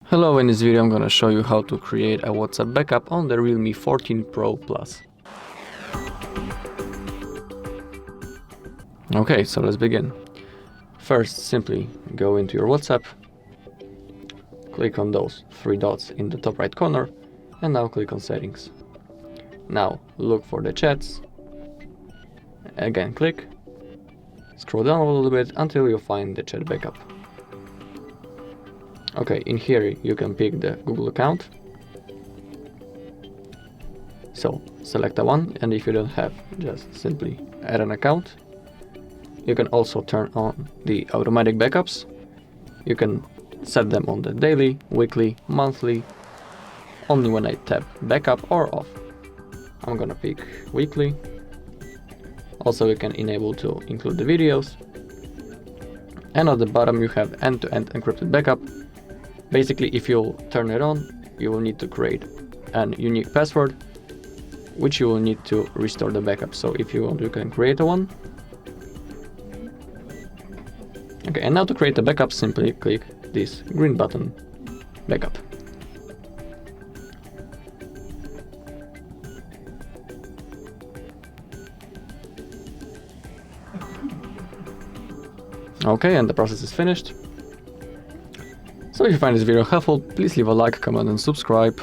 Hello, in this video I'm gonna show you how to create a WhatsApp backup on the Realme 14 Pro Plus. Okay, so let's begin. First, simply go into your WhatsApp, click on those three dots in the top right corner, and now click on Settings. Now look for the chats, again click, scroll down a little bit until you find the chat backup. Okay, in here you can pick the Google account. So select a one, and if you don't have, just simply add an account. You can also turn on the automatic backups. You can set them on the daily, weekly, monthly, only when I tap backup or off. I'm gonna pick weekly. Also you can enable to include the videos. And at the bottom you have end-to-end encrypted backup. Basically, if you turn it on, you will need to create an unique password, which you will need to restore the backup. So if you want, you can create a one. Okay, and now to create a backup, simply click this green button, backup. Okay, and the process is finished. So if you find this video helpful, please leave a like, comment and subscribe.